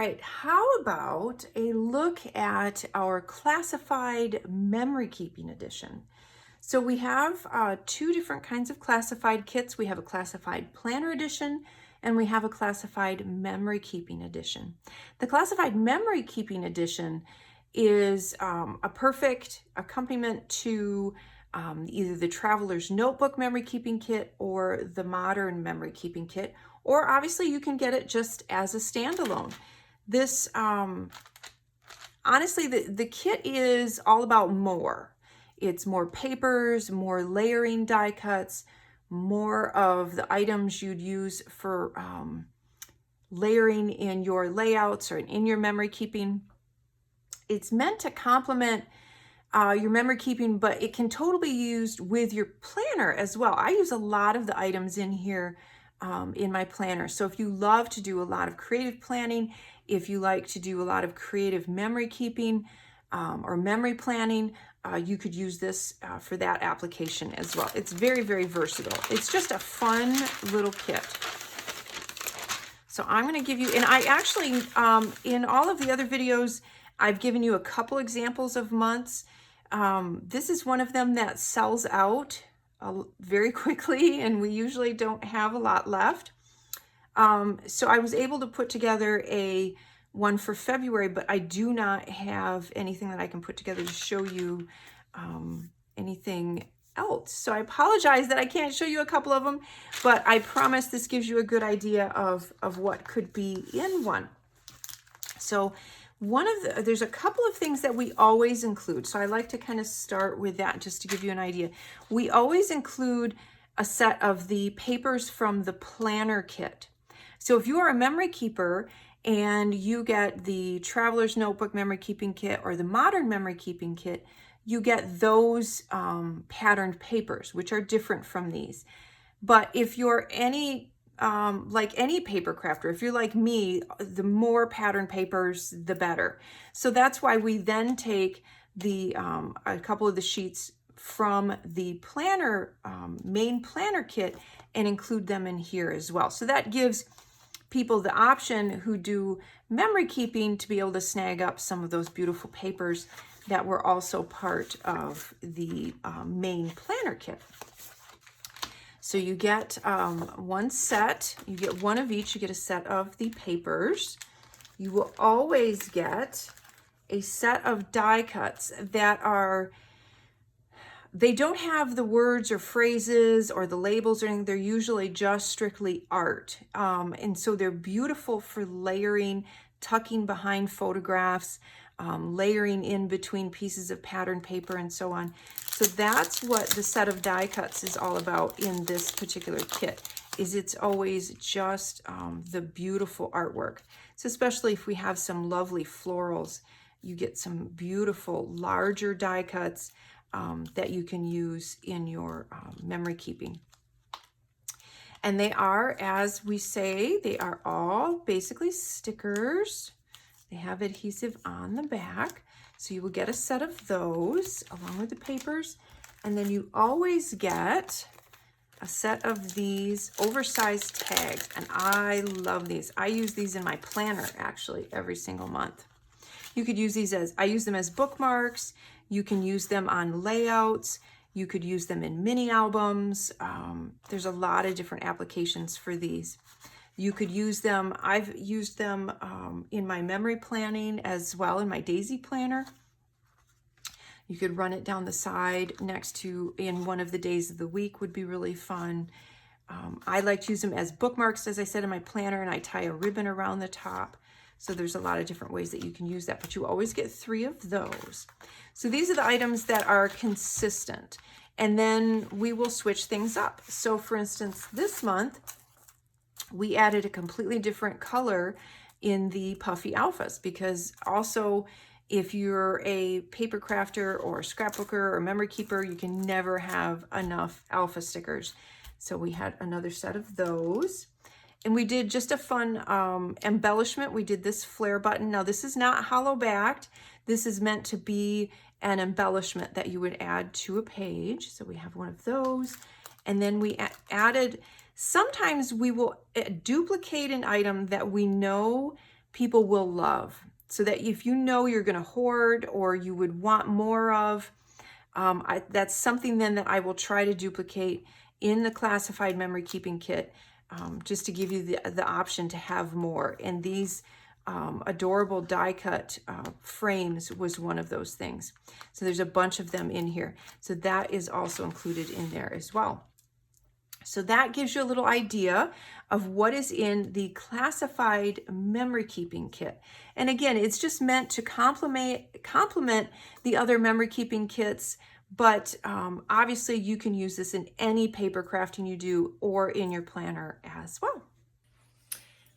right, how about a look at our classified memory keeping edition? So we have two different kinds of classified kits. We have a classified planner edition and we have a classified memory keeping edition. The classified memory keeping edition is a perfect accompaniment to either the Traveler's Notebook memory keeping kit or the Modern memory keeping kit, or obviously you can get it just as a standalone. This, honestly, the kit is all about more. It's more papers, more layering die cuts, more of the items you'd use for layering in your layouts or in your memory keeping. It's meant to complement your memory keeping, but it can totally be used with your planner as well. I use a lot of the items in here in my planner. So if you love to do a lot of creative planning, if you like to do a lot of creative memory keeping or memory planning, you could use this for that application as well. It's very, very versatile. It's just a fun little kit. So I'm going to give you, and I actually, in all of the other videos, I've given you a couple examples of months. This is one of them that sells out very quickly, and we usually don't have a lot left. So I was able to put together a one for February, but I do not have anything that I can put together to show you anything else. So I apologize that I can't show you a couple of them, but I promise this gives you a good idea of what could be in one. So there's a couple of things that we always include. So I like to kind of start with that just to give you an idea. We always include a set of the papers from the planner kit. So if you are a memory keeper and you get the Traveler's Notebook memory keeping kit or the Modern memory keeping kit, you get those patterned papers, which are different from these. But if you're like any paper crafter, if you're like me, the more pattern papers, the better. So that's why we then take the a couple of the sheets from the planner, main planner kit, and include them in here as well. So that gives people the option who do memory keeping to be able to snag up some of those beautiful papers that were also part of the main planner kit. So you get one set, you get one of each, you get a set of the papers. You will always get a set of die cuts that are, they don't have the words or phrases or the labels or anything. They're usually just strictly art. And so they're beautiful for layering, tucking behind photographs, layering in between pieces of pattern paper and so on. So that's what the set of die cuts is all about in this particular kit, is it's always just the beautiful artwork. So especially if we have some lovely florals, you get some beautiful larger die cuts that you can use in your memory keeping. And they are, as we say, they are all basically stickers. They have adhesive on the back. So you will get a set of those along with the papers. And then you always get a set of these oversized tags. And I love these. I use these in my planner actually every single month. You could use these I use them as bookmarks. You can use them on layouts. You could use them in mini albums. There's a lot of different applications for these. You could use them, I've used them in my memory planning as well, in my daisy planner. You could run it down the side next to, in one of the days of the week would be really fun. I like to use them as bookmarks, as I said, in my planner, and I tie a ribbon around the top. So there's a lot of different ways that you can use that, but you always get 3 of those. So these are the items that are consistent, and then we will switch things up. So for instance, this month, we added a completely different color in the puffy alphas, because also if you're a paper crafter or scrapbooker or memory keeper, you can never have enough alpha stickers. So we had another set of those. And we did just a fun embellishment. We did this flare button. Now this is not hollow backed. This is meant to be an embellishment that you would add to a page. So we have one of those. And then we added, sometimes we will duplicate an item that we know people will love. So that if you know you're going to hoard or you would want more of, that's something then that I will try to duplicate in the classified memory keeping kit, just to give you the option to have more. And these adorable die cut frames was one of those things. So there's a bunch of them in here. So that is also included in there as well. So that gives you a little idea of what is in the classified memory keeping kit. And again, it's just meant to complement the other memory keeping kits, but obviously you can use this in any paper crafting you do or in your planner as well.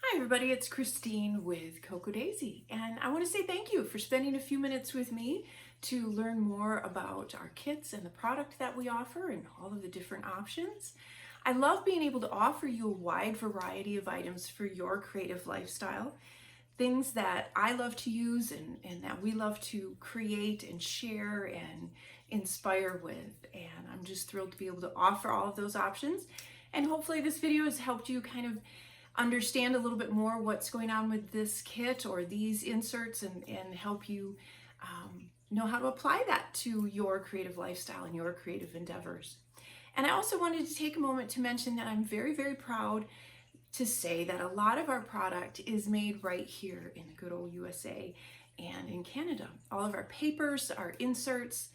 Hi everybody, it's Christine with Cocoa Daisy, and I want to say thank you for spending a few minutes with me to learn more about our kits and the product that we offer and all of the different options. I love being able to offer you a wide variety of items for your creative lifestyle, things that I love to use and that we love to create and share and inspire with. And I'm just thrilled to be able to offer all of those options. And hopefully this video has helped you kind of understand a little bit more what's going on with this kit or these inserts and help you know how to apply that to your creative lifestyle and your creative endeavors. And I also wanted to take a moment to mention that I'm very, very proud to say that a lot of our product is made right here in the good old USA and in Canada. All of our papers, our inserts,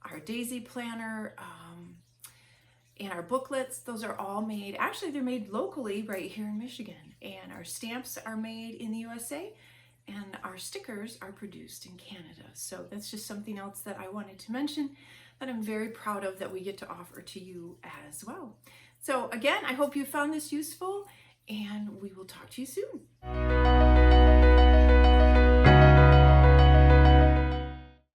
our daisy planner, and our booklets, those are all made, actually they're made locally right here in Michigan. And our stamps are made in the USA and our stickers are produced in Canada. So that's just something else that I wanted to mention that I'm very proud of that we get to offer to you as well. So again, I hope you found this useful and we will talk to you soon.